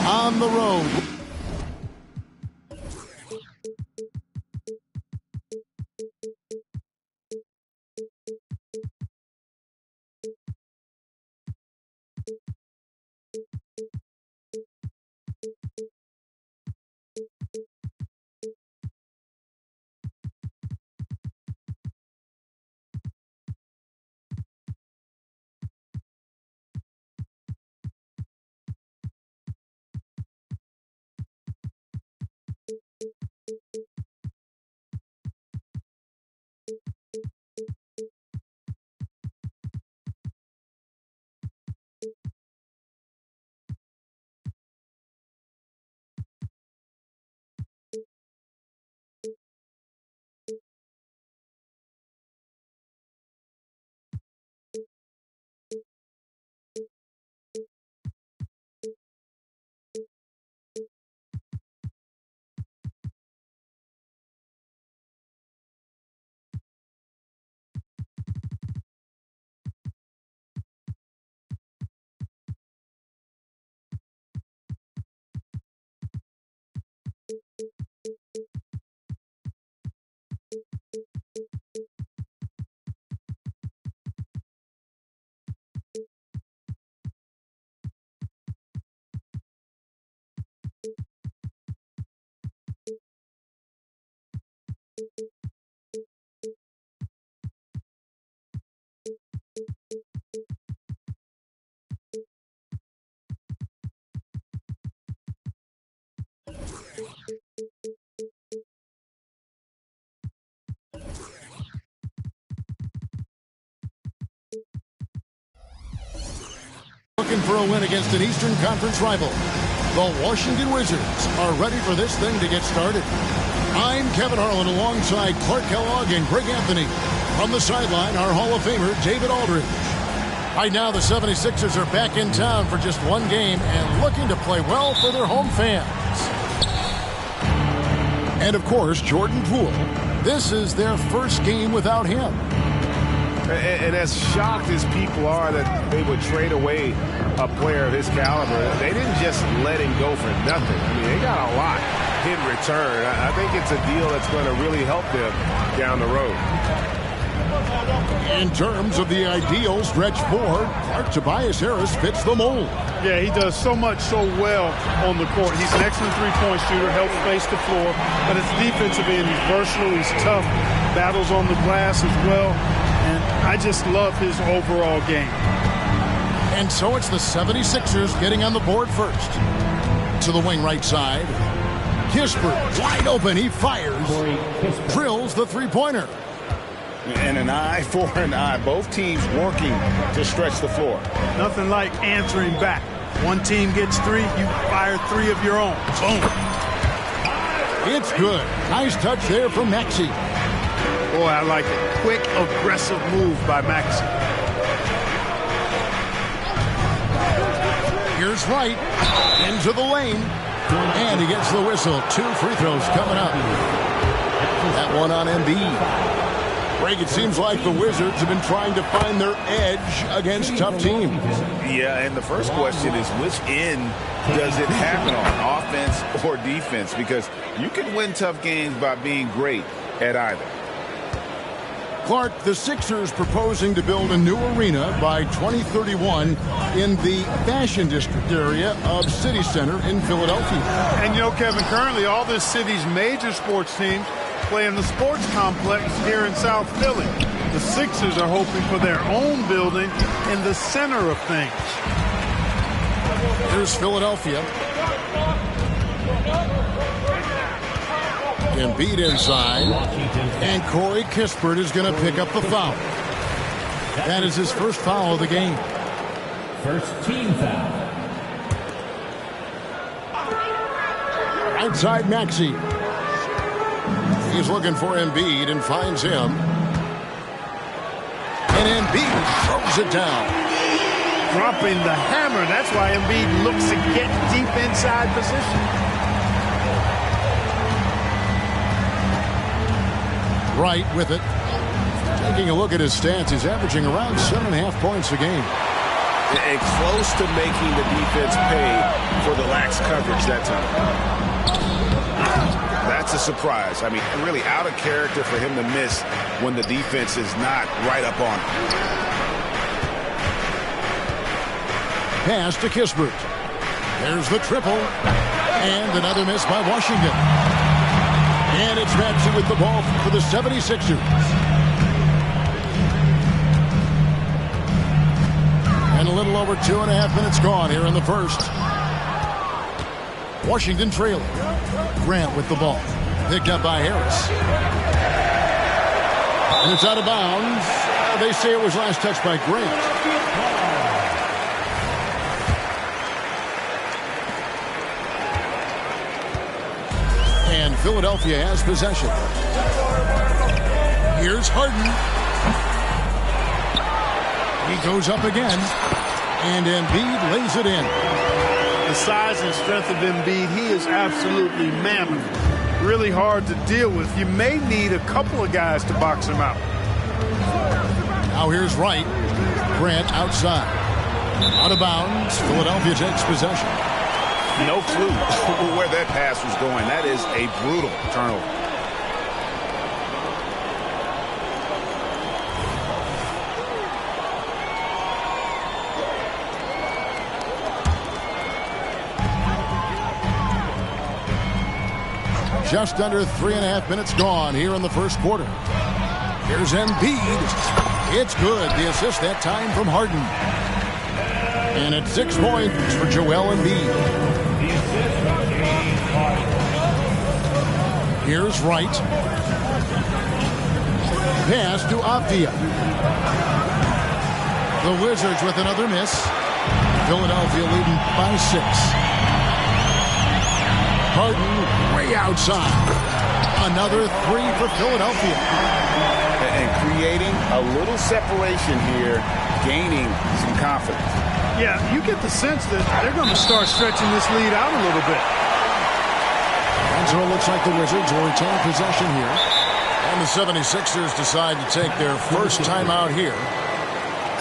On the road. Looking for a win against an Eastern Conference rival. The Washington Wizards are ready for this thing to get started. I'm Kevin Harlan alongside Clark Kellogg and Greg Anthony. From the sideline, our Hall of Famer, David Aldridge. Right now, the 76ers are back in town for just one game and looking to play well for their home fans. And, of course, Jordan Poole. This is their first game without him. And as shocked as people are that they would trade away a player of his caliber, they didn't just let him go for nothing. I mean, they got a lot in return. I think it's a deal that's going to really help them down the road. In terms of the ideal stretch four, Tobias Harris fits the mold. Yeah, he does so much so well on the court. He's an excellent three-point shooter, helps space the floor, but his defensive end, he's versatile, he's tough, battles on the glass as well, and I just love his overall game. And so it's the 76ers getting on the board first. To the wing right side. Kispert, wide open, he fires. Drills the three-pointer. And an eye for an eye. Both teams working to stretch the floor. Nothing like answering back. One team gets three, you fire three of your own. Boom. It's good. Nice touch there from Maxey. Boy, I like it. Quick, aggressive move by Maxey. Here's Here's Wright into the lane. And he gets the whistle. 2 free throws coming up. That one on Embiid. Greg, it seems like the Wizards have been trying to find their edge against tough teams. Yeah, and the first question is, which end does it happen on, offense or defense? Because you can win tough games by being great at either. Clark, the Sixers proposing to build a new arena by 2031 in the Fashion District area of City Center in Philadelphia. And, you know, Kevin, currently all this city's major sports teams play in the sports complex here in South Philly. The Sixers are hoping for their own building in the center of things. Here's Philadelphia. Embiid inside. And Corey Kispert is going to pick up the foul. That is his first foul of the game. First team foul. Outside Maxey. He's looking for Embiid and finds him. And Embiid throws it down. Dropping the hammer. That's why Embiid looks to get deep inside position. Right with it. Taking a look at his stats, he's averaging around 7.5 points a game. And close to making the defense pay for the lax coverage that time. That's a surprise. I mean, really out of character for him to miss when the defense is not right up on him. Pass to Kispert. There's the triple. And another miss by Washington. And it's Maxey with the ball for the 76ers. And a little over 2.5 minutes gone here in the first. Washington trailing. Grant with the ball. Picked up by Harris. And it's out of bounds. They say it was last touched by Grant. And Philadelphia has possession. Here's Harden. He goes up again. And Embiid lays it in. The size and strength of Embiid, he is absolutely mammoth. Really hard to deal with. You may need a couple of guys to box him out. Now here's Wright. Grant outside. Out of bounds. Philadelphia takes possession. No clue where that pass was going. That is a brutal turnover. Just under 3.5 minutes gone here in the first quarter. Here's Embiid. It's good. The assist that time from Harden. And it's 6 points for Joel Embiid. Here's Wright. Pass to Avdia. The Wizards with another miss. Philadelphia leading by 6. Harden way outside. Another 3 for Philadelphia. And creating a little separation here, gaining some confidence. Yeah, you get the sense that they're going to start stretching this lead out a little bit. And so it looks like the Wizards will retain possession here. And the 76ers decide to take their first timeout here.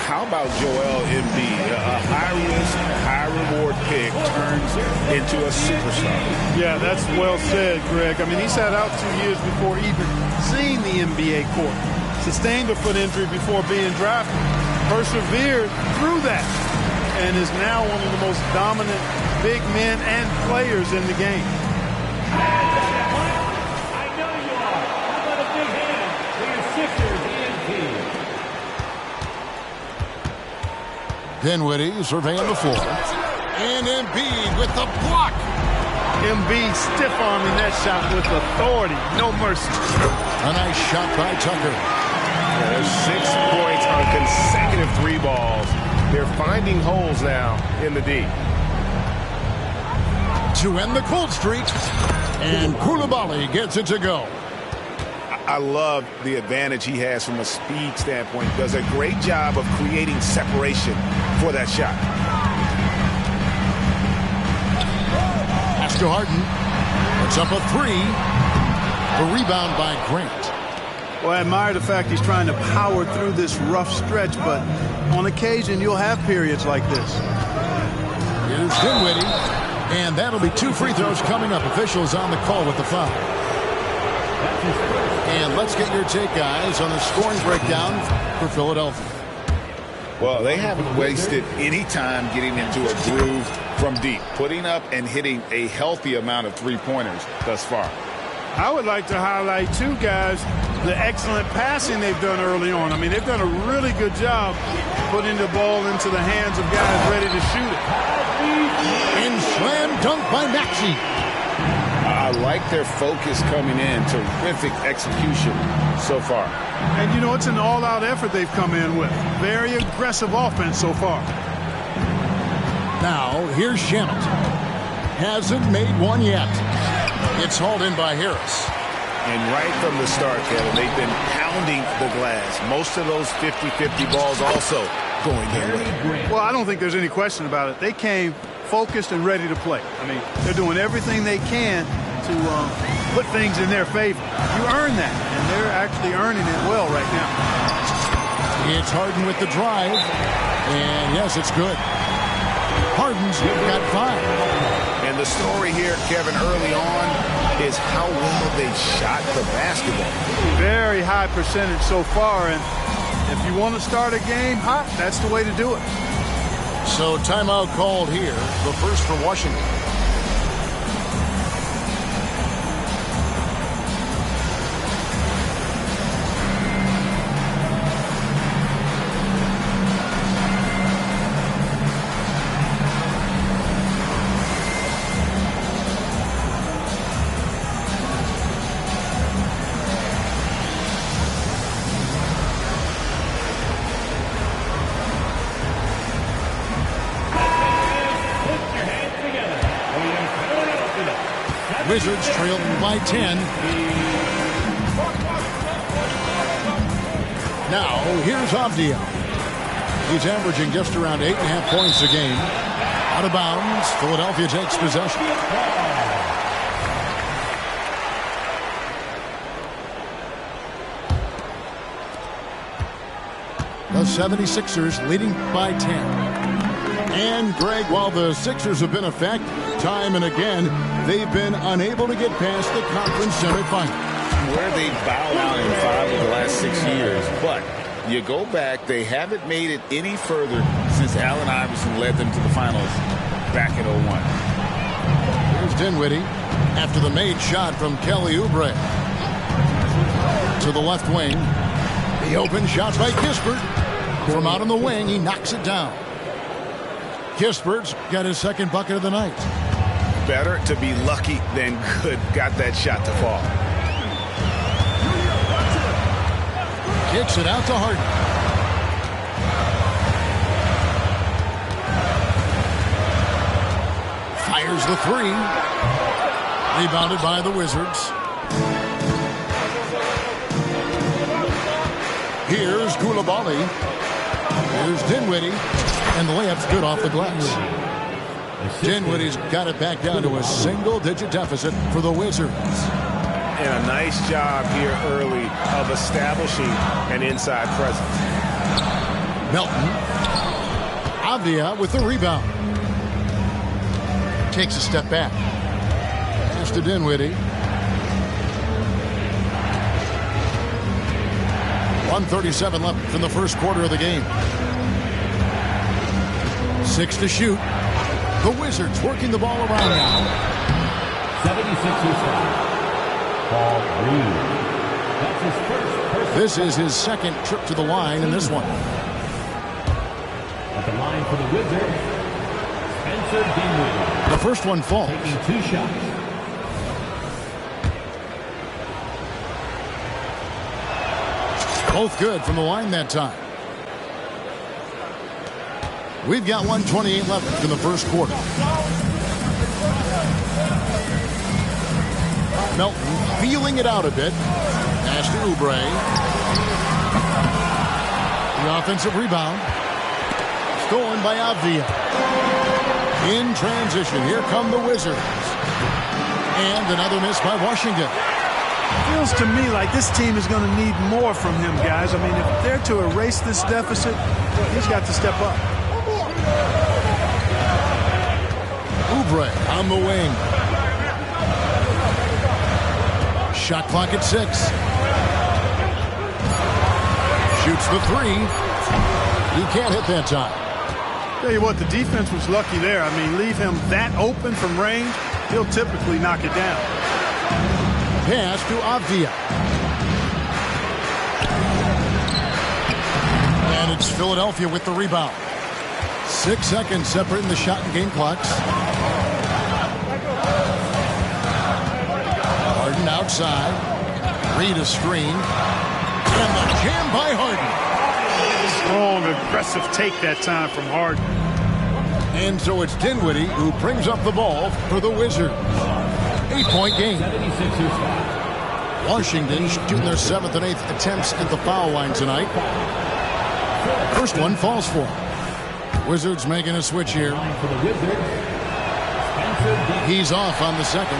How about Joel Embiid? A high-risk, high-reward pick turns into a superstar. Yeah, that's well said, Greg. I mean, he sat out 2 years before even seeing the NBA court. Sustained a foot injury before being drafted. Persevered through that. And is now one of the most dominant big men and players in the game. I know you are. How about a big hand for your Sixers EMP? Dinwiddie surveying the floor. And Embiid with the block. Embiid stiff-arming that shot with authority. No mercy. A nice shot by Tucker. There's 6 points on consecutive 3 balls. They're finding holes now in the D. To end the cold streak. And Koulibaly gets it to go. I love the advantage he has from a speed standpoint. Does a great job of creating separation for that shot. to Harden. It's up a three. The rebound by Grant. Well, I admire the fact he's trying to power through this rough stretch, but on occasion you'll have periods like this. Here's Dinwiddie, and that'll be 2 free throws coming up. Officials on the call with the foul. And let's get your take, guys, on the scoring breakdown for Philadelphia. Well, they haven't wasted any time getting into a groove from deep, putting up and hitting a healthy amount of three-pointers thus far. I would like to highlight, too, guys, the excellent passing they've done early on. I mean, they've done a really good job putting the ball into the hands of guys ready to shoot it. And slam dunk by Maxey. I like their focus coming in. Terrific execution so far. And, you know, it's an all-out effort they've come in with. Very aggressive offense so far. Now, here's Shannon. Hasn't made one yet. It's hauled in by Harris. And right from the start, Kevin, they've been pounding the glass. Most of those 50-50 balls also going their way. Well, I don't think there's any question about it. They came focused and ready to play. I mean, they're doing everything they can to put things in their favor. You earn that, and they're actually earning it well right now. It's Harden with the drive, and yes, it's good. Harden's got 5. And the story here, Kevin, early on is how well they shot the basketball. Very high percentage so far, and if you want to start a game hot, that's the way to do it. So timeout called here, the first for Washington. Wizards trailing by 10. Now, here's Avdia. He's averaging just around 8.5 points a game. Out of bounds, Philadelphia takes possession. The 76ers leading by 10. And, Greg, while the Sixers have been a fact time and again, they've been unable to get past the conference semifinal. Where they bowed out in 5 of the last 6 years. But you go back, they haven't made it any further since Allen Iverson led them to the finals back in 01. Here's Dinwiddie after the made shot from Kelly Oubre. To the left wing. The open shot by Kispert. From out on the wing, he knocks it down. Kispert's got his second bucket of the night. Better to be lucky than good. Got that shot to fall. Kicks it out to Harden. Fires the 3. Rebounded by the Wizards. Here's Koulibaly. Here's Dinwiddie. And the layup's good off the glass. Dinwiddie's got it back down to a single-digit deficit for the Wizards. And a nice job here early of establishing an inside presence. Melton. Avdia with the rebound. Takes a step back. Pass to Dinwiddie. 1:37 left in the first quarter of the game. 6 to shoot. The Wizards working the ball around now. 76ers foul. Paul Reed. That's his first. This is his second trip to the line in this one. At the line for the Wizards, Spencer Dinwiddie. The first one falls. Taking 2 shots. Both good from the line that time. We've got 1:28 left in the first quarter. Melton feeling it out a bit. Pass to Oubre. The offensive rebound. Stolen by Avdia. In transition, here come the Wizards. And another miss by Washington. Feels to me like this team is going to need more from him, guys. I mean, if they're to erase this deficit, he's got to step up. Oubre on the wing. Shot clock at 6. Shoots the 3. He can't hit that time. Tell you what, the defense was lucky there. I mean, leave him that open from range, he'll typically knock it down. Pass to Avdia. And it's Philadelphia with the rebound. 6 seconds separating the shot and game clocks. Harden outside. Reed a screen. And the jam by Harden. Strong, aggressive take that time from Harden. And so it's Dinwiddie who brings up the ball for the Wizards. 8-point game. Washington shooting their 7th and 8th attempts at the foul line tonight. First one falls for him. Wizards making a switch here. He's off on the second.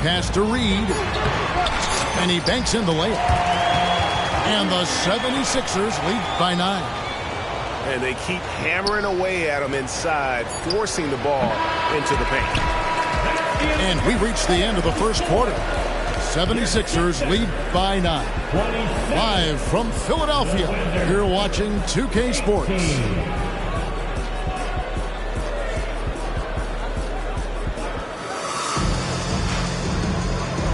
Pass to Reed. And he banks in the layup. And the 76ers lead by 9. And they keep hammering away at him inside, forcing the ball into the paint. And we reached the end of the first quarter. 76ers lead by 9. Live from Philadelphia, you're watching 2K Sports.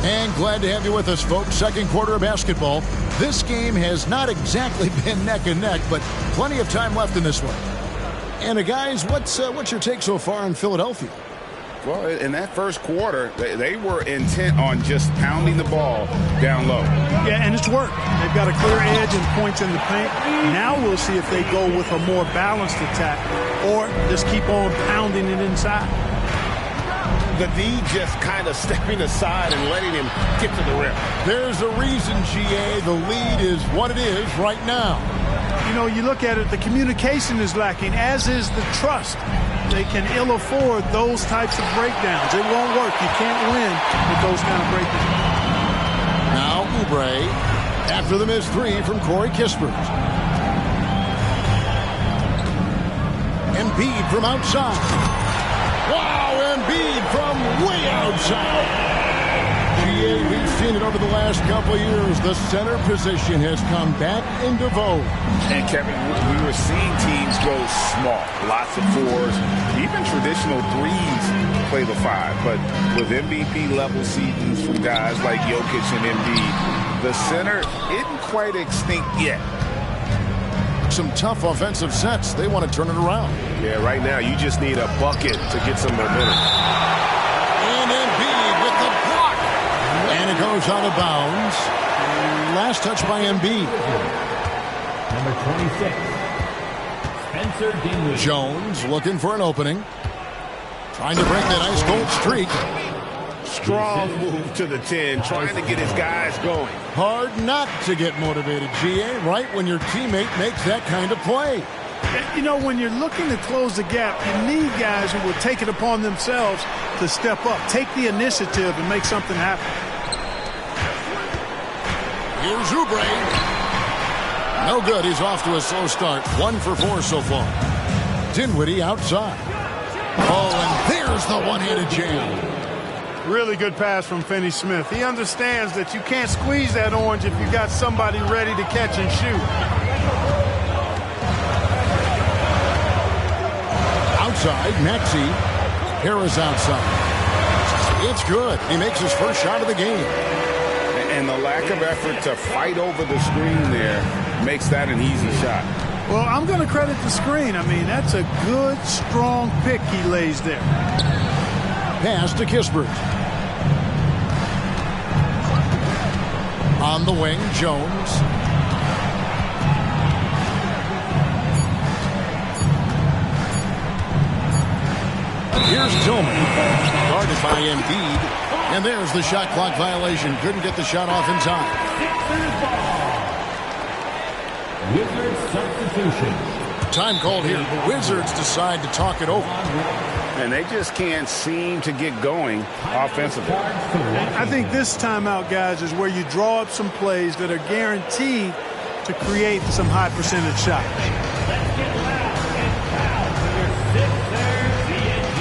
And glad to have you with us, folks. Second quarter of basketball. This game has not exactly been neck and neck, but plenty of time left in this one. And guys, what's your take so far on Philadelphia? Well, in that first quarter, they were intent on just pounding the ball down low. Yeah, and it's worked. They've got a clear edge and points in the paint. Now we'll see if they go with a more balanced attack or just keep on pounding it inside. The D just kind of stepping aside and letting him get to the rim. There's a reason, GA. The lead is what it is right now. You know, you look at it, the communication is lacking, as is the trust. They can ill afford those types of breakdowns. It won't work. You can't win with those kind of breakdowns. Now Oubre after the missed 3 from Corey Kispert. Embiid from outside. Wow, Embiid from way outside. We've seen it over the last couple of years. The center position has come back into vogue. And Kevin, we were seeing teams go small, lots of 4s, even traditional 3s play the 5. But with MVP level seasons from guys like Jokic and Embiid, the center isn't quite extinct yet. Some tough offensive sets. They want to turn it around. Yeah, right now you just need a bucket to get some momentum. And Embiid with the block. And it goes out of bounds. Last touch by Embiid. Number 26, Spencer Dinwiddie. Jones looking for an opening. Trying to break that ice cold streak. Strong move to the 10, trying to get his guys going. Hard not to get motivated, GA, right when your teammate makes that kind of play. You know, when you're looking to close the gap, you need guys who will take it upon themselves to step up, take the initiative, and make something happen. Here's Oubre. No good. He's off to a slow start. 1 for 4 so far. Dinwiddie outside. Oh, and there's the one-handed jam. Really good pass from Finney-Smith. He understands that you can't squeeze that orange if you got somebody ready to catch and shoot. Outside, Maxey. Harris outside. It's good. He makes his first shot of the game. And the lack of effort to fight over the screen there makes that an easy shot. Well, I'm going to credit the screen. I mean, that's a good, strong pick he lays there. Pass to Kispert. On the wing, Jones. Here's Tillman. Guarded by Embiid. And there's the shot clock violation. Couldn't get the shot off in time. Wizards substitution. Time called here. The Wizards decide to talk it over. And they just can't seem to get going offensively. I think this timeout, guys, is where you draw up some plays that are guaranteed to create some high percentage shots. Let's get loud and foul for your Sixers CNG.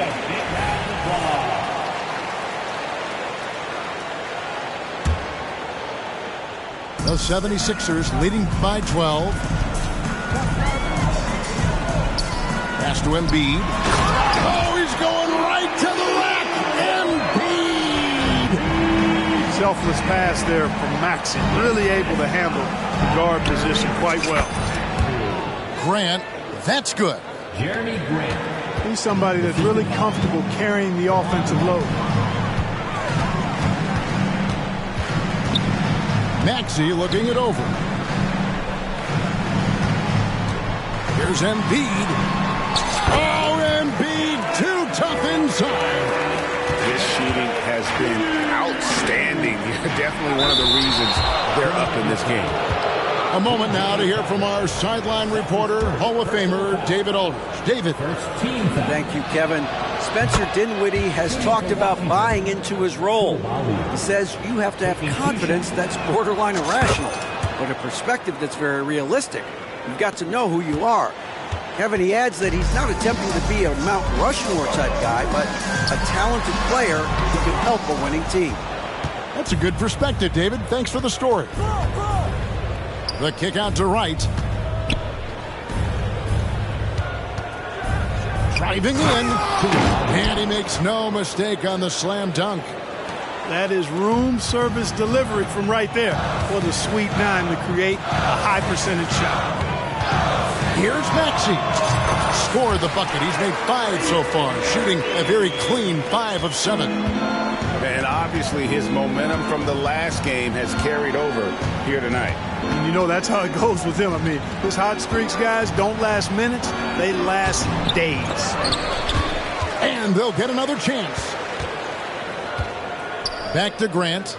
A big round of applause. The 76ers leading by 12. Pass to Embiid. Oh, he's going right to the rack. Embiid. Selfless pass there from Maxey. Really able to handle the guard position quite well. Grant, that's good. Jeremy Grant. He's somebody that's really comfortable carrying the offensive load. Maxey looking it over. Here's Embiid. Oh, Embiid, too tough inside. His shooting has been outstanding. Definitely one of the reasons they're up in this game. A moment now to hear from our sideline reporter, Hall of Famer David Aldridge. David. Thank you, Kevin. Spencer Dinwiddie has talked about buying into his role. He says you have to have confidence that's borderline irrational, but a perspective that's very realistic. You've got to know who you are. Kevin, he adds that he's not attempting to be a Mount Rushmore type guy, but a talented player who can help a winning team. That's a good perspective, David. Thanks for the story. The kick out to Wright. Driving in. And he makes no mistake on the slam dunk. That is room service delivery from right there for the Sweet Nine to create a high percentage shot. Here's Maxey. Scored the bucket. He's made 5 so far, shooting a very clean 5 of 7. And obviously his momentum from the last game has carried over here tonight. And you know that's how it goes with him. I mean, his hot streaks, guys, don't last minutes. They last days. And they'll get another chance. Back to Grant.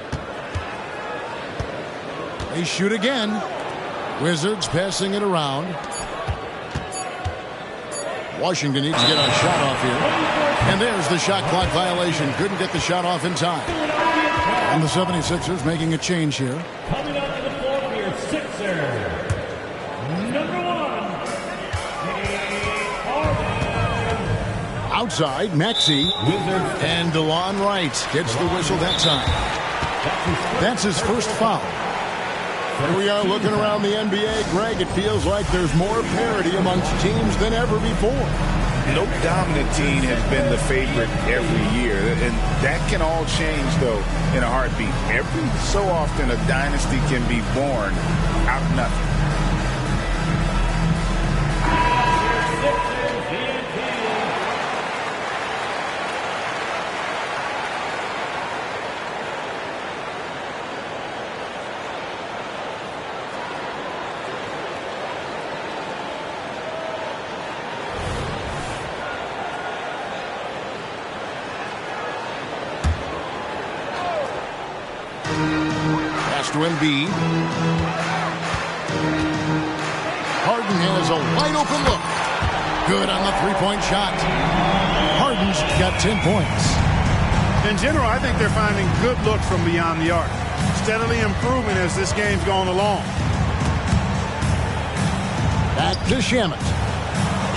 They shoot again. Wizards passing it around. Washington needs to get a shot off here. And there's the shot clock violation. Couldn't get the shot off in time. And the 76ers making a change here. Coming onto the floor for your Sixers. Number 1. Outside, Maxey. And DeLon Wright gets the whistle that time. That's his first foul. Here we are looking around the NBA. Greg, it feels like there's more parity amongst teams than ever before. No dominant team has been the favorite every year, and that can all change, though, in a heartbeat. Every so often, a dynasty can be born out of nothing. To Embiid. Harden has a wide open look. Good on the three-point shot. Harden's got 10 points. In general, I think they're finding good looks from beyond the arc. Steadily improving as this game's going along. Back to Shamet.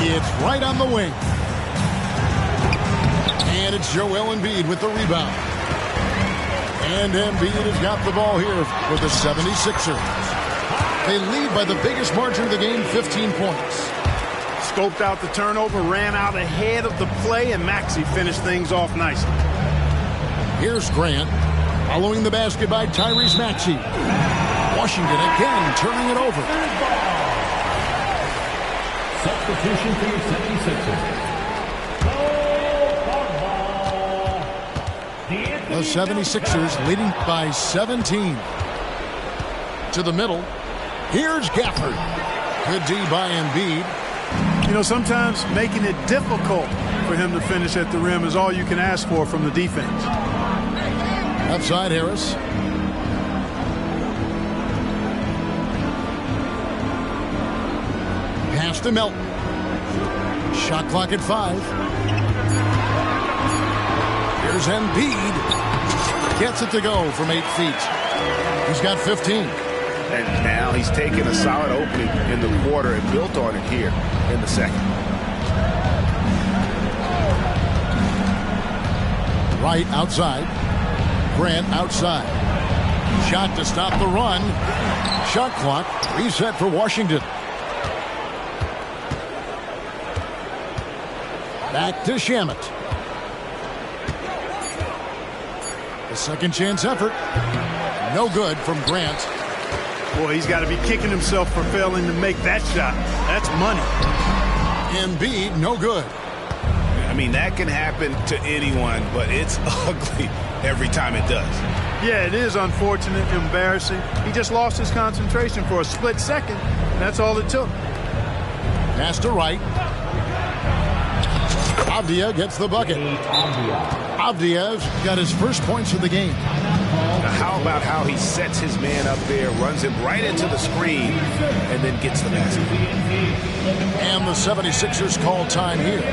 It's right on the wing. And it's Joel Embiid with the rebound. And Embiid has got the ball here for the 76ers. They lead by the biggest margin of the game, 15 points. Scoped out the turnover, ran out ahead of the play, and Maxey finished things off nicely. Here's Grant. Following the basket by Tyrese Maxey. Washington again turning it over. Substitution for your 76ers. The 76ers leading by 17. To the middle. Here's Gafford. Good D by Embiid. You know, sometimes making it difficult for him to finish at the rim is all you can ask for from the defense. Outside Harris. Pass to Melton. Shot clock at 5. Here's Embiid. Gets it to go from 8 feet. He's got 15. And now he's taken a solid opening in the quarter and built on it here in the second. Wright outside. Grant outside. Shot to stop the run. Shot clock reset for Washington. Back to Shamet. The second chance effort. No good from Grant. Boy, he's got to be kicking himself for failing to make that shot. That's money. Embiid, no good. I mean, that can happen to anyone, but it's ugly every time it does. Yeah, it is unfortunate, embarrassing. He just lost his concentration for a split second. That's all it took. Pass to Wright. Avdia gets the bucket. Avdia's got his first points of the game. Now, how about how he sets his man up there, runs him right into the screen, and then gets the basket. And the 76ers call time here.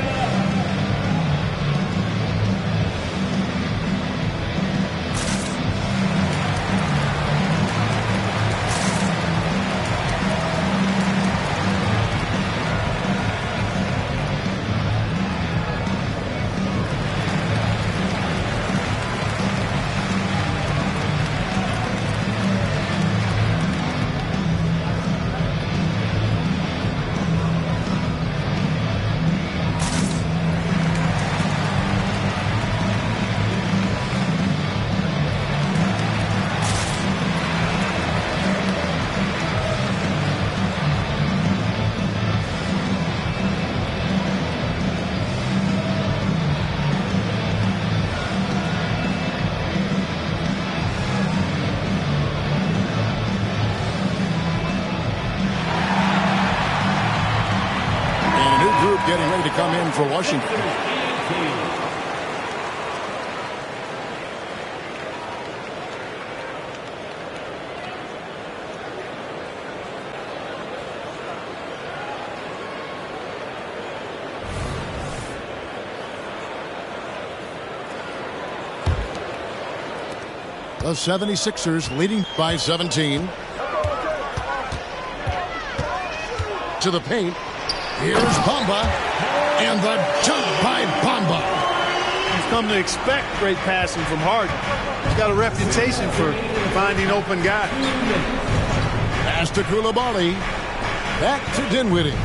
Getting ready to come in for Washington. The 76ers leading by 17. To the paint. Here's Bamba, and the jump by Bamba. He's come to expect great passing from Harden. He's got a reputation for finding open guys. Pass to Coulibaly. Back to Dinwiddie.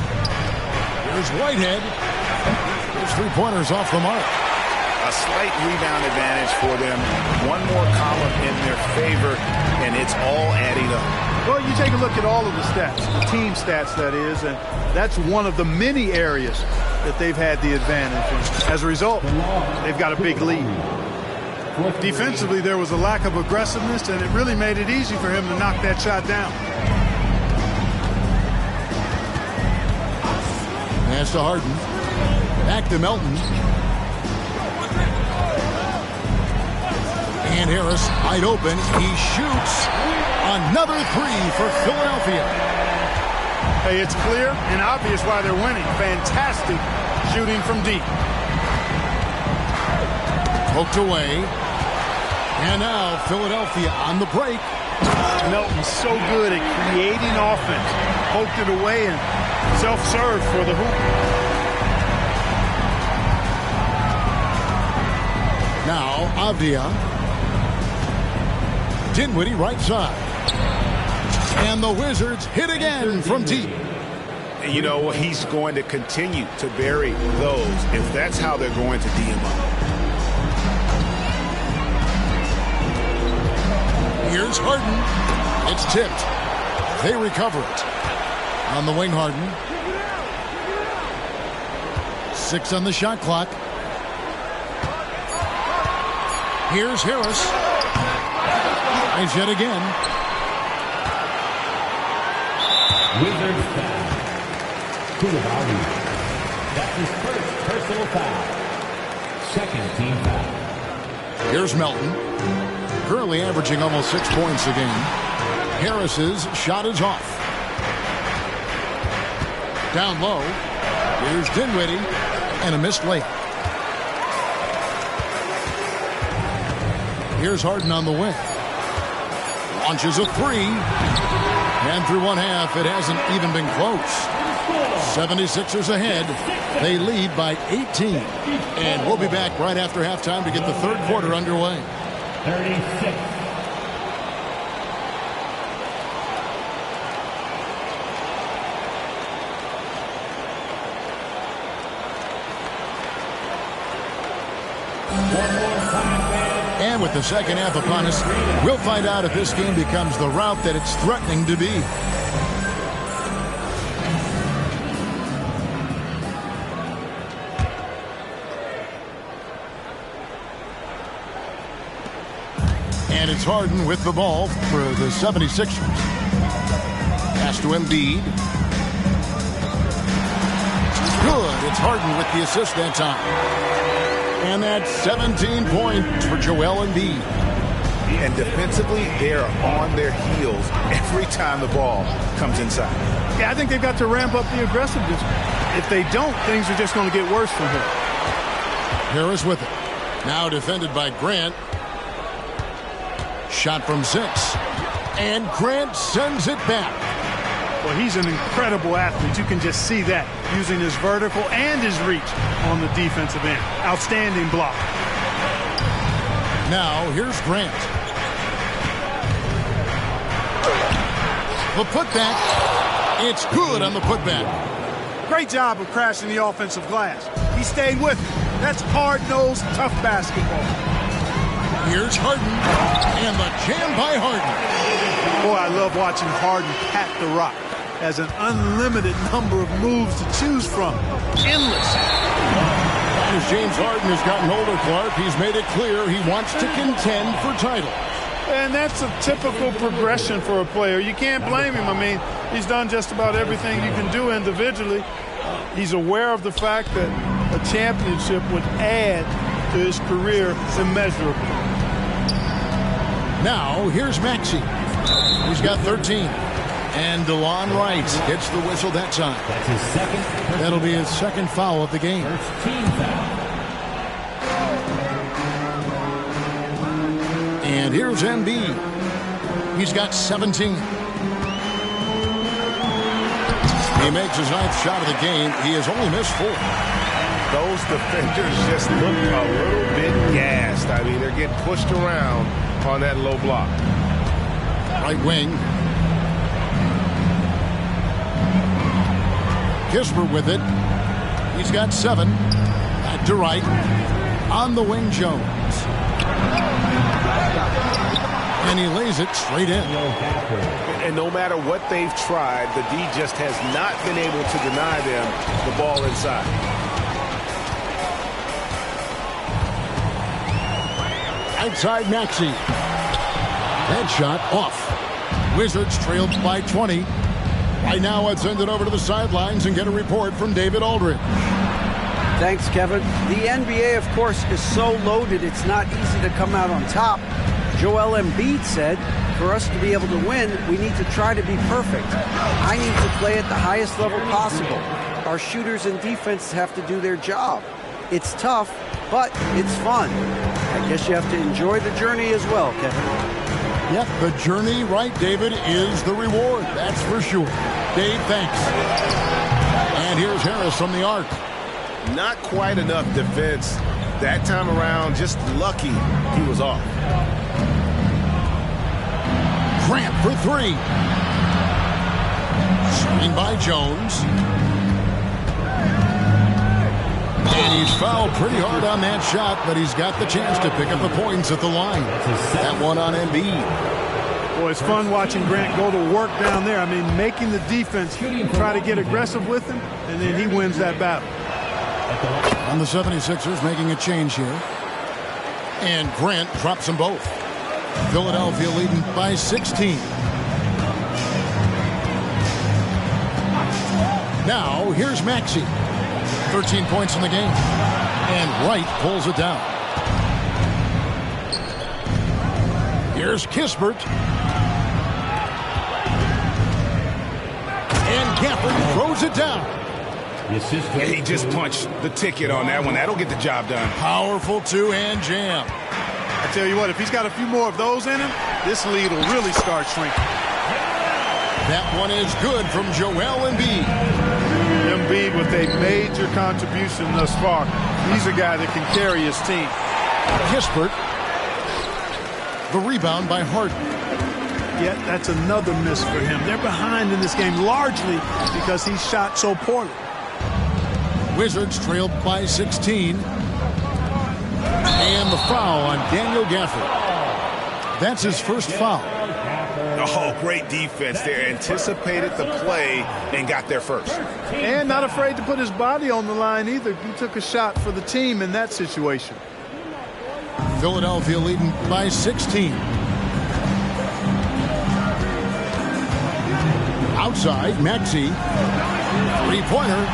Here's Whitehead. His three-pointers off the mark. A slight rebound advantage for them. One more column in their favor, and it's all adding up. Well, you take a look at all of the stats, the team stats, that is, and that's one of the many areas that they've had the advantage. And as a result, they've got a big lead. Defensively, there was a lack of aggressiveness, and it really made it easy for him to knock that shot down. Pass to Harden. Back to Melton. And Harris wide open. He shoots. Another three for Philadelphia. Hey, it's clear and obvious why they're winning. Fantastic shooting from deep. Poked away. And now Philadelphia on the break. Melton's so good at creating offense. Poked it away and self-serve for the hoop. Now Avdia. Dinwiddie right side. And the Wizards hit again from deep. You know, he's going to continue to bury those if that's how they're going to D him up. Here's Harden. It's tipped. They recover it. On the wing, Harden. 6 on the shot clock. Here's Harris. Tries yet again. Wizards foul. Coulibaly. That's his first personal foul. second team foul. Here's Melton, currently averaging almost 6 points a game. Harris's shot is off. Down low, here's Dinwiddie, and a missed layup. Here's Harden on the wing. Launches a three. And through one half, it hasn't even been close. 76ers ahead. They lead by 18. And we'll be back right after halftime to get the third quarter underway. 36. And with the second half upon us, we'll find out if this game becomes the route that it's threatening to be. And it's Harden with the ball for the 76ers. Pass to Embiid. Good. It's Harden with the assist that time. And that's 17 points for Joel Embiid. And defensively, they're on their heels every time the ball comes inside. Yeah, I think they've got to ramp up the aggressiveness. If they don't, things are just going to get worse from here. Harris with it. Now defended by Grant. Shot from 6. And Grant sends it back. Well, he's an incredible athlete. You can just see that, using his vertical and his reach on the defensive end. Outstanding block. Now, here's Grant. The putback. It's good on the putback. Great job of crashing the offensive glass. He stayed with it. That's hard-nosed, tough basketball. Here's Harden. And the jam by Harden. Boy, I love watching Harden pat the rock. Has an unlimited number of moves to choose from. Endless. As James Harden has gotten older, Clark, he's made it clear he wants to contend for titles. And that's a typical progression for a player. You can't blame him. I mean, he's done just about everything you can do individually. He's aware of the fact that a championship would add to his career immeasurably. Now, here's Maxey. He's got 13. And DeLon Wright hits the whistle that time. That's his second. That'll be his second foul of the game. First team foul. And here's Embiid. He's got 17. He makes his 9th shot of the game. He has only missed 4. Those defenders just look a little bit gassed. I mean, they're getting pushed around on that low block. Right wing. Kisper with it. He's got 7. Back to right. On the wing, Jones. And he lays it straight in. And no matter what they've tried, the D just has not been able to deny them the ball inside. Outside Maxey. That shot off. Wizards trailed by 20. Right now, let's send it over to the sidelines and get a report from David Aldridge. Thanks, Kevin. The NBA, of course, is so loaded it's not easy to come out on top. Joel Embiid said, for us to be able to win, we need to try to be perfect. I need to play at the highest level possible. Our shooters and defense have to do their job. It's tough, but it's fun. I guess you have to enjoy the journey as well, Kevin. Yep, the journey, right, David, is the reward. That's for sure. Dave, thanks. And here's Harris from the arc. Not quite enough defense that time around. Just lucky he was off. Grant for 3. Swing by Jones. And he's fouled pretty hard on that shot, but he's got the chance to pick up the points at the line. That one on Embiid. Boy, it's fun watching Grant go to work down there. I mean, making the defense try to get aggressive with him, and then he wins that battle. On the 76ers making a change here. And Grant drops them both. Philadelphia leading by 16. Now, here's Maxey. 13 points in the game. And Wright pulls it down. Here's Kispert. And Gafford throws it down. He just punched the ticket on that one. That'll get the job done. Powerful two-hand jam. I tell you what, if he's got a few more of those in him, this lead will really start shrinking. That one is good from Joel Embiid. Embiid with a major contribution thus far. He's a guy that can carry his team. Kispert. The rebound by Harden. Yet that's another miss for him. They're behind in this game largely because he shot so poorly. Wizards trailed by 16. And the foul on Daniel Gafford. That's his first foul. Oh, great defense there. Anticipated the play and got there first. And not afraid to put his body on the line either. He took a shot for the team in that situation. Philadelphia leading by 16. Outside, Maxey. Three-pointer.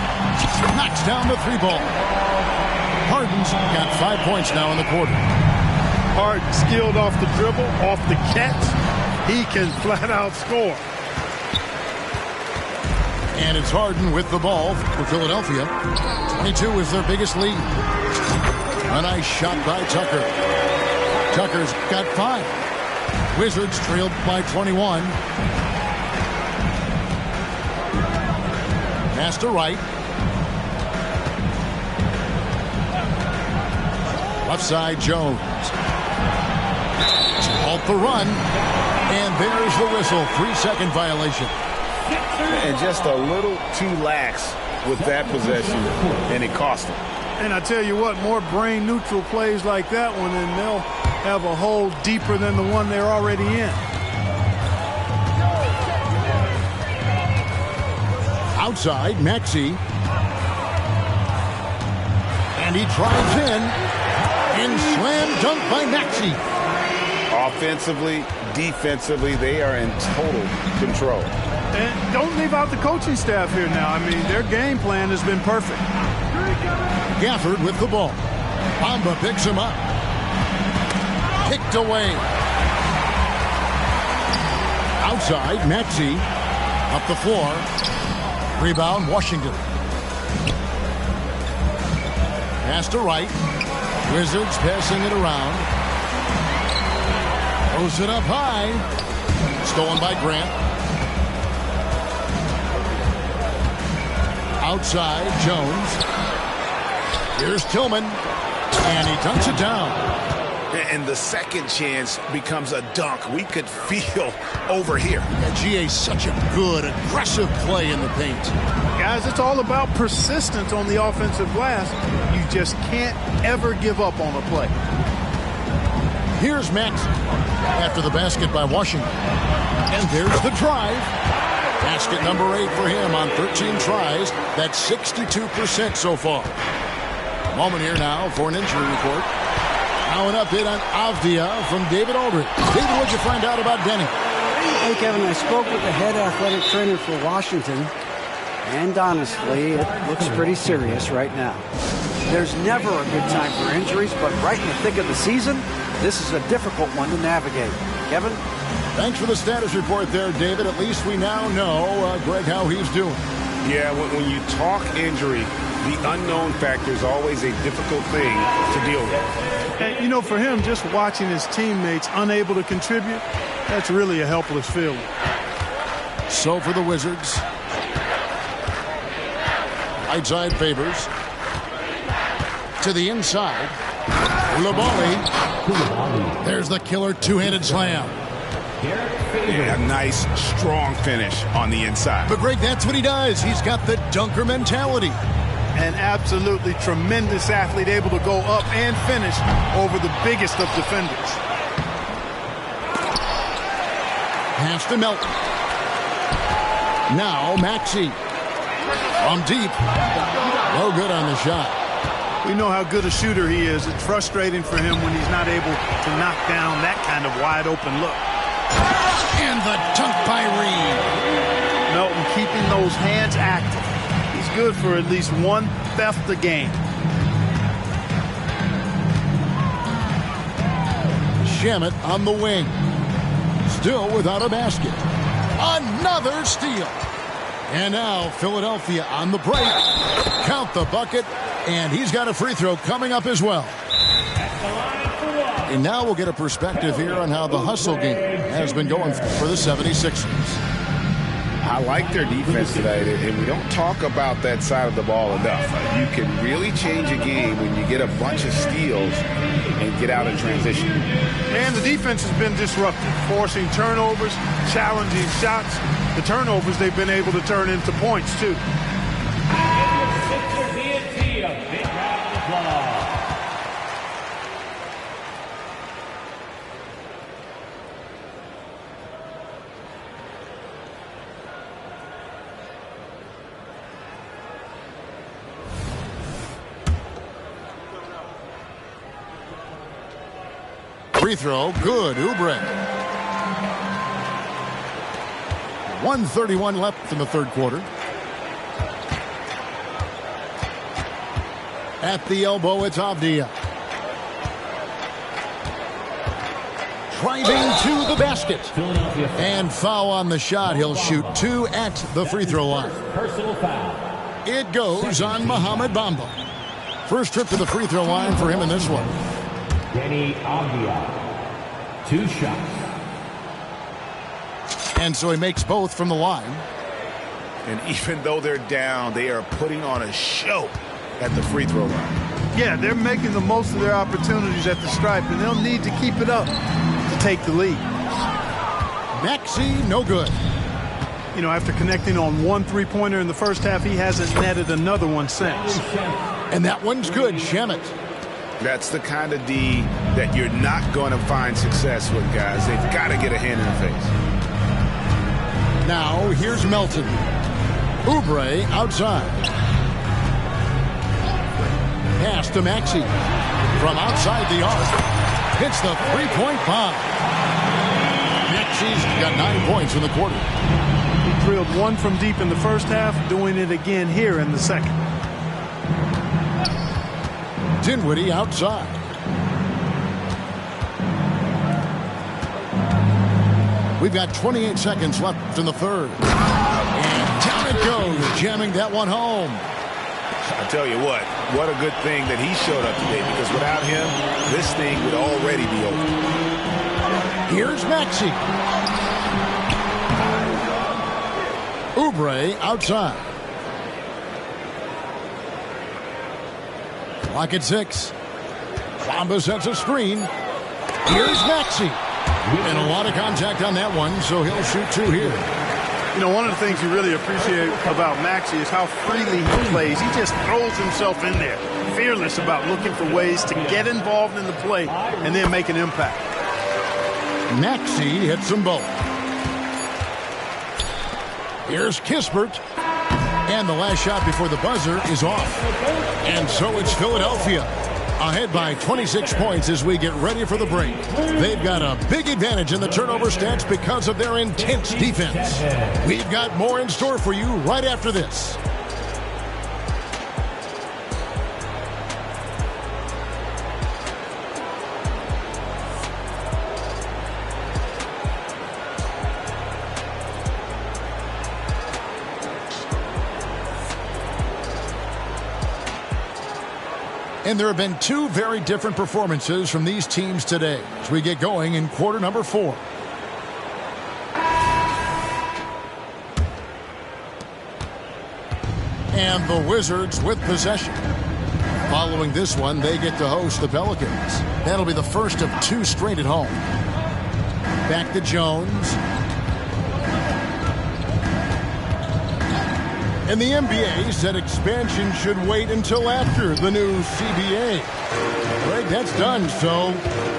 Knocks down the three ball. Harden's got 5 points now in the quarter. Harden skilled off the dribble, off the catch. He can flat out score. And it's Harden with the ball for Philadelphia. 22 is their biggest lead. A nice shot by Tucker. Tucker's got 5. Wizards trailed by 21. Pass to Wright. Left side, Jones. Halt the run. And there's the whistle. 3-second violation. And just a little too lax with that possession, and it cost him. And I tell you what, more brain-neutral plays like that one, and they'll have a hole deeper than the one they're already in. Outside, Maxey. And he drives in. And slam dunk by Maxey. Offensively, defensively, they are in total control. And don't leave out the coaching staff here now. I mean, their game plan has been perfect. Gafford with the ball. Bamba picks him up. Kicked away. Outside, Maxey. Up the floor. Rebound, Washington. Pass to Wright. Wizards passing it around. Throws it up high. Stolen by Grant. Outside, Jones. Here's Tillman. And he dunks it down. And the second chance becomes a dunk. We could feel over here. Yeah, GA's such a good, aggressive play in the paint. Guys, it's all about persistence on the offensive glass. You just can't ever give up on a play. Here's Max after the basket by Washington. And there's the drive. Basket number 8 for him on 13 tries. That's 62% so far. Moment here now for an injury report. Now an update on Avdia from David Aldridge. David, what'd you find out about Denny? Hey, Kevin, I spoke with the head athletic trainer for Washington, and honestly, it looks pretty serious right now. There's never a good time for injuries, but right in the thick of the season, this is a difficult one to navigate. Kevin? Thanks for the status report there, David. At least we now know, Greg, how he's doing. Yeah, when you talk injury, the unknown factor is always a difficult thing to deal with. And, you know, for him, just watching his teammates unable to contribute, that's really a helpless feeling. So for the Wizards, right side favors. To the inside. Koulibaly. There's the killer two-handed slam. Yeah, a nice, strong finish on the inside. But, Greg, that's what he does. He's got the dunker mentality. An absolutely tremendous athlete, able to go up and finish over the biggest of defenders. Pass to Melton. Now Maxey. From deep. No good on the shot. We know how good a shooter he is. It's frustrating for him when he's not able to knock down that kind of wide open look. And the dunk by Reed. Melton keeping those hands active. He's good for at least one theft a game. Shamet on the wing. Still without a basket. Another steal. And now Philadelphia on the break. Count the bucket. And he's got a free throw coming up as well. And now we'll get a perspective here on how the hustle game has been going for the 76ers. I like their defense tonight, and we don't talk about that side of the ball enough. You can really change a game when you get a bunch of steals and get out in transition. And the defense has been disruptive, forcing turnovers, challenging shots. The turnovers they've been able to turn into points, too. Sixers ENT, a big round of applause. Free throw, good. Oubre. 1:31 left in the third quarter. At the elbow, it's Avdia. Driving to the basket. And foul on the shot. He'll shoot 2 at the free throw line. Personal foul. It goes on Mohamed Bamba. First trip to the free throw line for him in this one. Danny Avdia. 2 shots. And so he makes both from the line. And even though they're down, they are putting on a show at the free throw line. Yeah, they're making the most of their opportunities at the stripe, and they'll need to keep it up to take the lead. Maxey, no good. You know, after connecting on 1 3-pointer in the first half, he hasn't netted another one since. And that one's good, Shamet. That's the kind of D that you're not going to find success with, guys. They've got to get a hand in the face. Now, here's Melton. Oubre outside. Pass to Maxey. From outside the arc. Hits the three-point bomb. Maxey's got 9 points in the quarter. He drilled 1 from deep in the first half, doing it again here in the second. Dinwiddie outside. We've got 28 seconds left in the third. And down it goes, jamming that one home. I tell you what a good thing that he showed up today, because without him, this thing would already be over. Here's Maxey. Oubre outside. Clock at 6. Bamba sets a screen. Here's Maxey. And a lot of contact on that one, so he'll shoot 2 here. You know, one of the things you really appreciate about Maxey is how freely he plays. He just throws himself in there, fearless about looking for ways to get involved in the play and then make an impact. Maxey hits them both. Here's Kispert. And the last shot before the buzzer is off. And so it's Philadelphia ahead by 26 points as we get ready for the break. They've got a big advantage in the turnover stats because of their intense defense. We've got more in store for you right after this. And there have been 2 very different performances from these teams today as we get going in quarter number 4. And the Wizards with possession. Following this one, they get to host the Pelicans. That'll be the first of 2 straight at home. Back to Jones. And the NBA said expansion should wait until after the new CBA. Greg, that's done, so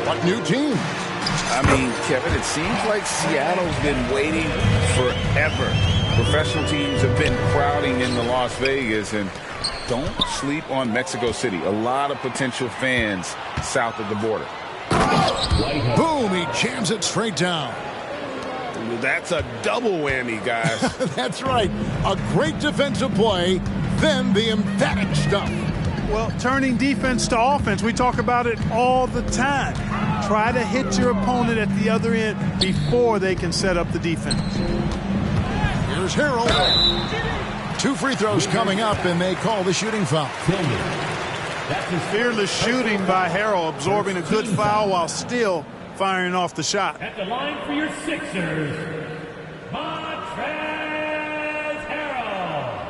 what new team? I mean, Kevin, it seems like Seattle's been waiting forever. Professional teams have been crowding into Las Vegas, and don't sleep on Mexico City. A lot of potential fans south of the border. Boom, he jams it straight down. That's a double whammy, guys. That's right. A great defensive play, then the emphatic stuff. Well, turning defense to offense, we talk about it all the time. Try to hit your opponent at the other end before they can set up the defense. Here's Harrell. 2 free throws coming up, and they call the shooting foul. Fearless shooting by Harrell, absorbing a good foul while still firing off the shot. At the line for your Sixers, Montrezl Harrell.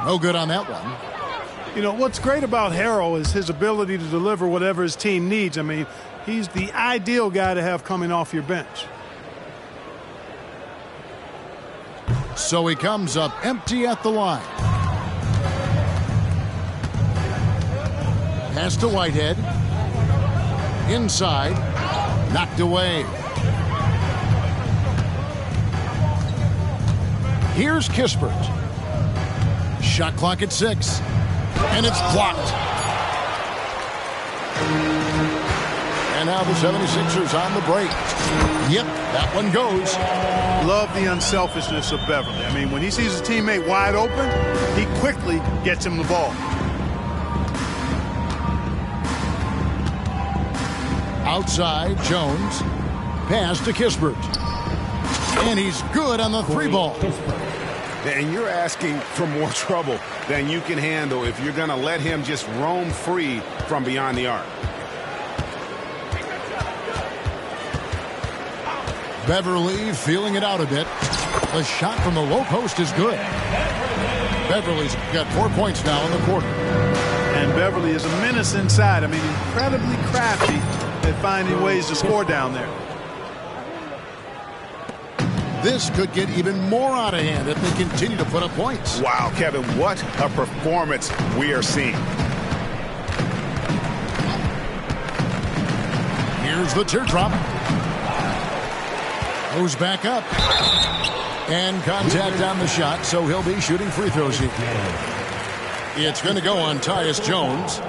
No good on that one. You know, what's great about Harrell is his ability to deliver whatever his team needs. I mean, he's the ideal guy to have coming off your bench. So he comes up empty at the line. Pass to Whitehead. Inside. Knocked away. Here's Kispert. Shot clock at 6. And it's blocked. And now the 76ers on the break. Yep, that one goes. Love the unselfishness of Beverly. I mean, when he sees his teammate wide open, he quickly gets him the ball. Outside, Jones. Pass to Kispert. And he's good on the 3-ball. And you're asking for more trouble than you can handle if you're going to let him just roam free from beyond the arc. Beverly feeling it out a bit. The shot from the low post is good. Beverly's got 4 points now in the quarter. And Beverly is a menace inside. I mean, incredibly crafty at finding ways to score down there. This could get even more out of hand if they continue to put up points. Wow, Kevin, what a performance we are seeing. Here's the teardrop. Goes back up. And contact on the shot, so he'll be shooting free throws here. It's going to go on Tyus Jones.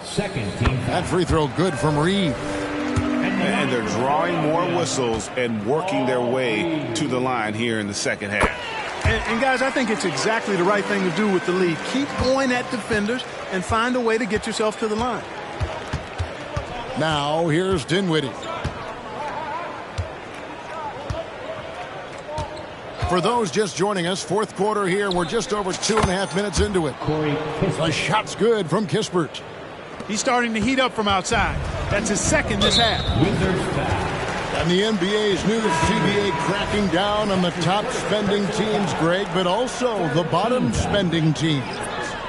Second team. That free throw good from Reed. And they're drawing more whistles and working their way to the line here in the second half. And guys, I think it's exactly the right thing to do with the lead. Keep going at defenders and find a way to get yourself to the line. Now, here's Dinwiddie. For those just joining us, fourth quarter here. We're just over 2.5 minutes into it. The shot's good from Kispert. He's starting to heat up from outside. That's his second this half. And the NBA's new CBA cracking down on the top spending teams, Greg, but also the bottom spending teams.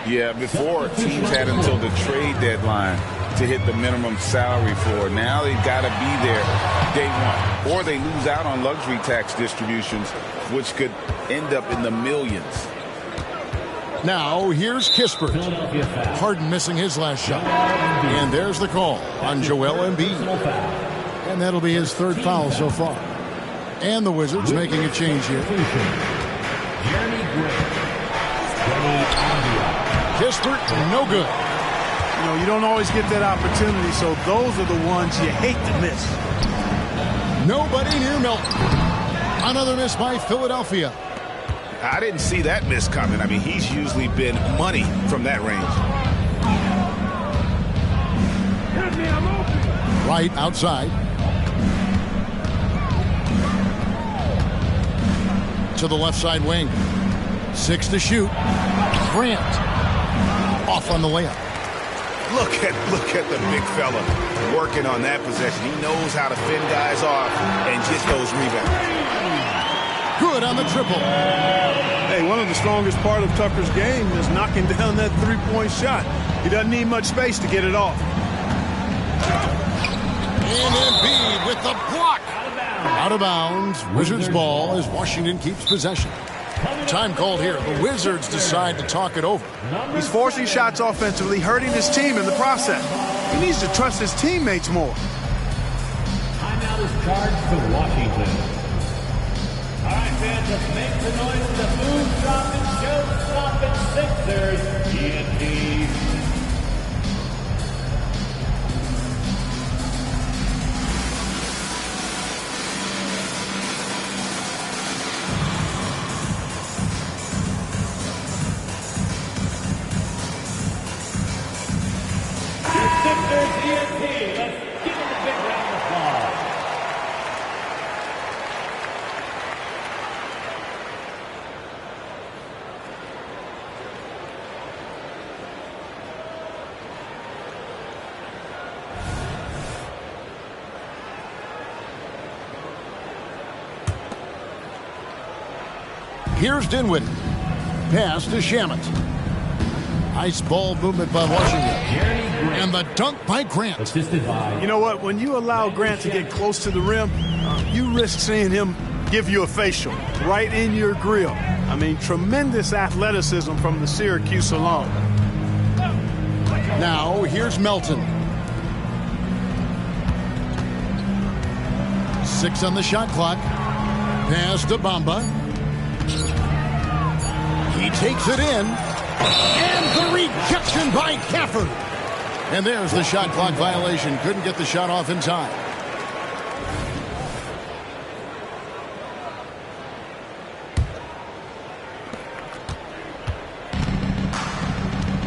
Yeah, before teams had until the trade deadline to hit the minimum salary floor. Now they've got to be there day one, or they lose out on luxury tax distributions, which could end up in the millions. Now, here's Kispert. Harden missing his last shot. And there's the call on Joel Embiid. And that'll be his 3rd foul so far. And the Wizards making a change here. Kispert, no good. You know, you don't always get that opportunity, so those are the ones you hate to miss. Nobody near Milton. Another miss by Philadelphia. I didn't see that miss coming. I mean, he's usually been money from that range. Right outside. To the left side wing. 6 to shoot. Grant. Off on the layup. Look at the big fella working on that possession. He knows how to fend guys off and get those rebounds. Good on the triple. Hey, one of the strongest part of Tucker's game is knocking down that 3-point shot. He doesn't need much space to get it off. And Embiid with the block. Out of bounds. Wizards ball as Washington keeps possession. Time called here. The Wizards decide to talk it over. He's forcing shots offensively, hurting his team in the process. He needs to trust his teammates more. Timeout is charged to Washington. All right, fans, let's make the noise for the food dropping, show stopping Sixers. TNT. Here's Dinwiddie. Pass to Shamet. Nice ball movement by Washington. And the dunk by Grant. You know what? When you allow Grant to get close to the rim, you risk seeing him give you a facial right in your grill. I mean, tremendous athleticism from the Syracuse alum. Now, here's Melton. 6 on the shot clock. Pass to Bamba. He takes it in. And the rejection by Gafford. And there's the shot clock violation. Couldn't get the shot off in time.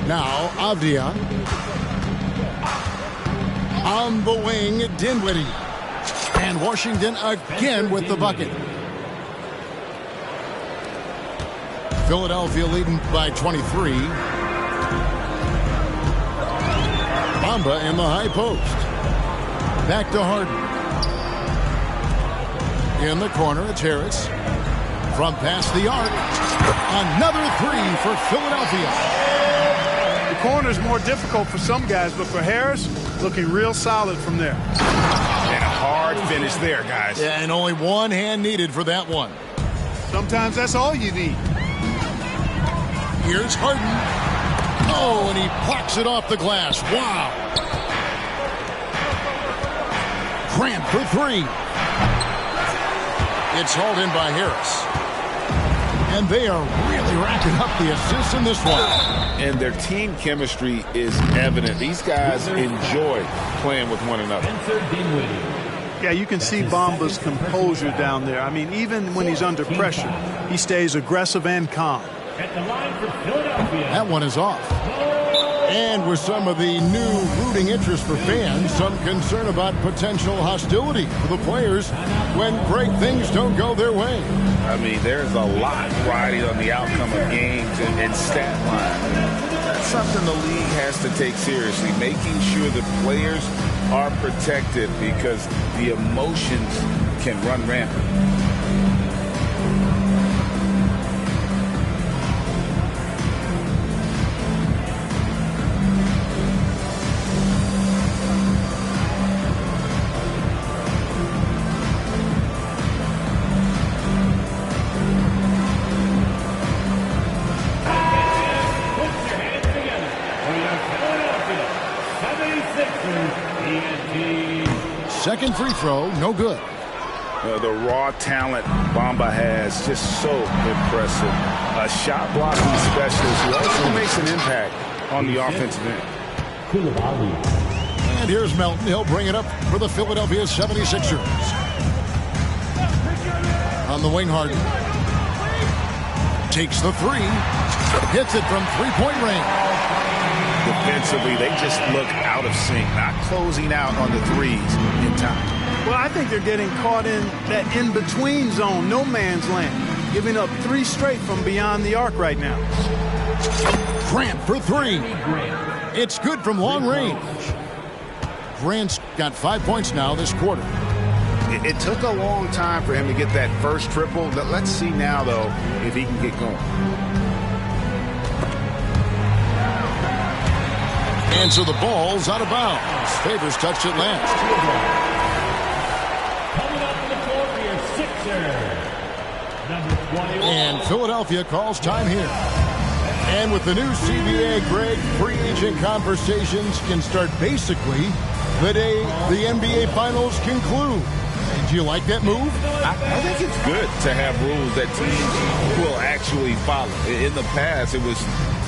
Now, Avdia. On the wing, Dinwiddie. And Washington again with the bucket. Philadelphia leading by 23. Bamba in the high post. Back to Harden. In the corner, it's Harris. From past the arc. Another 3 for Philadelphia. The corner's more difficult for some guys, but for Harris, looking real solid from there. And a hard finish there, guys. Yeah, and only one hand needed for that one. Sometimes that's all you need. Here's Harden. Oh, and he plucks it off the glass. Wow. Grant for 3. It's hauled in by Harris. And they are really racking up the assists in this one. And their team chemistry is evident. These guys enjoy playing with one another. Yeah, you can see Bamba's composure down there. I mean, even when he's under pressure, he stays aggressive and calm. At the line for Philadelphia. That one is off. And with some of the new rooting interest for fans, some concern about potential hostility for the players when great things don't go their way. I mean, there's a lot riding on the outcome of games and stat line. That's something the league has to take seriously, making sure the players are protected because the emotions can run rampant. Second free throw, no good. The raw talent Bamba has, just so impressive. A shot blocking specialist who also makes an impact on the offensive end. And here's Melton. He'll bring it up for the Philadelphia 76ers. On the wing, Harden. Takes the 3. Hits it from three-point range. Defensively, they just look out of sync, not closing out on the threes in time. Well, I think they're getting caught in that in-between zone, no man's land, giving up 3 straight from beyond the arc right now. Grant for 3. It's good from long range. Grant's got 5 points now this quarter. It took a long time for him to get that first triple. Let's see now, though, if he can get going. And so the ball's out of bounds. Favors touched it last. Coming up to the floor for your Sixers. Number 21. And Philadelphia calls time here. And with the new CBA, Greg, free agent conversations can start basically the day the NBA Finals conclude. Do you like that move? I think it's good to have rules that teams will actually follow. In the past, it was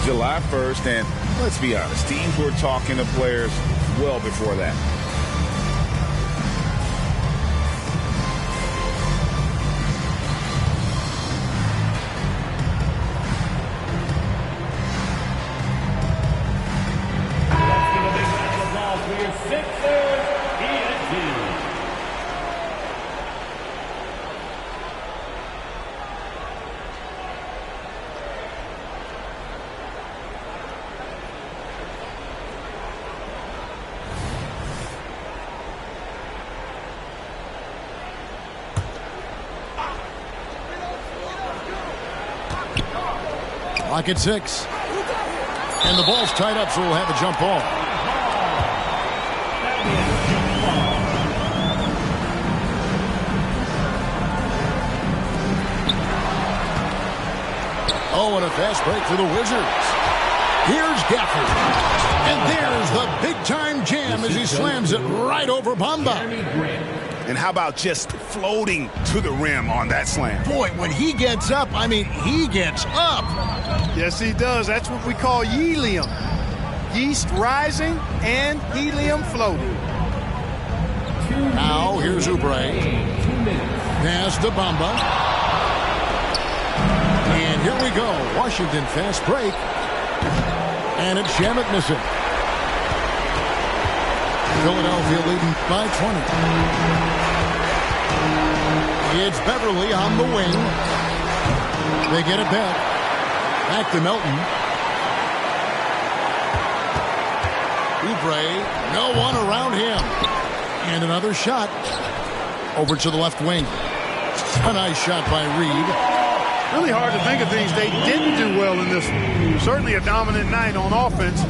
July 1st, and let's be honest, teams were talking to players well before that. Let's give a big round of applause for your Sixers. ENT. Clock at 6. And the ball's tied up, so we'll have a jump ball. Oh, and a fast break for the Wizards. Here's Gafford. And there's the big-time jam as he slams it right over Bamba. And how about just floating to the rim on that slam? Boy, when he gets up, I mean, he gets up. Yes, he does. That's what we call helium. Yeast rising and helium floating. Now, here's Oubre. Pass to Bamba. And here we go. Washington fast break. And it's Shamet missing. Philadelphia leading by 20. It's Beverly on the wing. They get it back. Back to Melton. Oubre, no one around him. And another shot over to the left wing. A nice shot by Reed. Really hard to think of things they didn't do well in this one. Certainly a dominant night on offense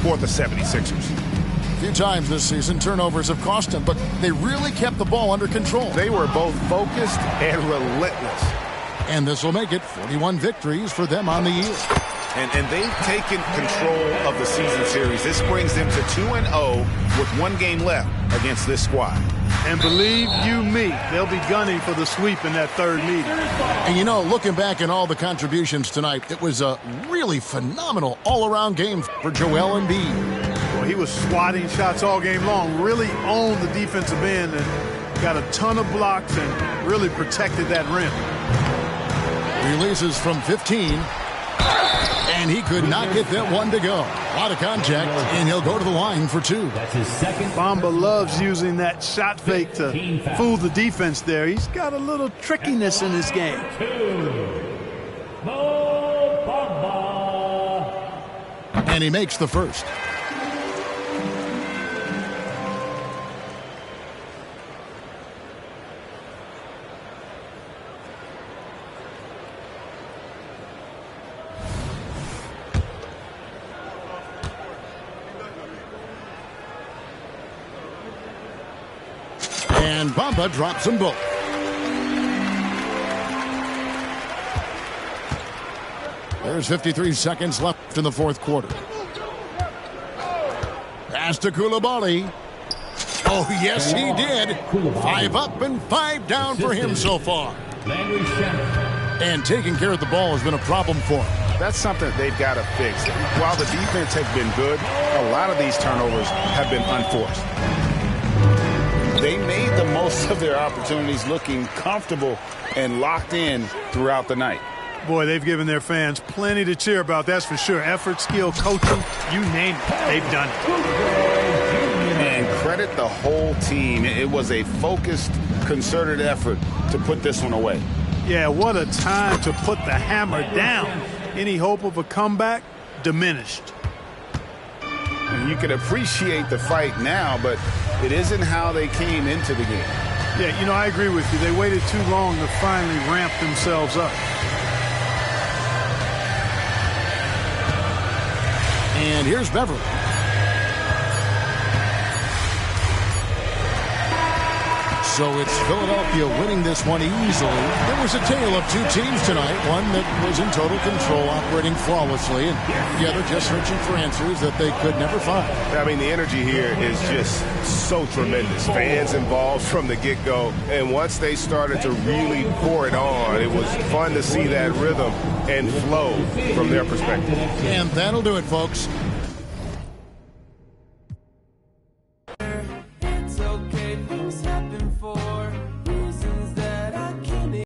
For the 76ers. A few times this season, turnovers have cost them, but they really kept the ball under control. They were both focused and relentless. And this will make it 41 victories for them on the year. And they've taken control of the season series. This brings them to 2-0 with one game left against this squad. And believe you me, they'll be gunning for the sweep in that third meeting. And you know, looking back at all the contributions tonight, it was a really phenomenal all-around game for Joel Embiid. Well, he was swatting shots all game long, really owned the defensive end and got a ton of blocks and really protected that rim. Releases from 15. And he could not get that one to go. A lot of contact, and he'll go to the line for 2. That's his second. Bamba loves using that shot fake to fool the defense there. He's got a little trickiness in his game. Mo Bamba. And he makes the first. And Bamba drops them both. There's 53 seconds left in the fourth quarter. Pass to Coulibaly. Oh, yes, he did. 5 up and 5 down for him so far. And taking care of the ball has been a problem for him. That's something they've got to fix. While the defense has been good, a lot of these turnovers have been unforced. They made the most of their opportunities, looking comfortable and locked in throughout the night. Boy, they've given their fans plenty to cheer about, that's for sure. Effort, skill, coaching, you name it, they've done it. And credit the whole team. It was a focused, concerted effort to put this one away. Yeah, what a time to put the hammer down. Any hope of a comeback? Diminished. And you can appreciate the fight now, but it isn't how they came into the game. Yeah, you know, I agree with you. They waited too long to finally ramp themselves up. And here's Beverly. So it's Philadelphia winning this one easily. There was a tale of two teams tonight. One that was in total control, operating flawlessly, and the other just searching for answers that they could never find. I mean, the energy here is just so tremendous. Fans involved from the get-go. And once they started to really pour it on, it was fun to see that rhythm and flow from their perspective. And that'll do it, folks. It's okay,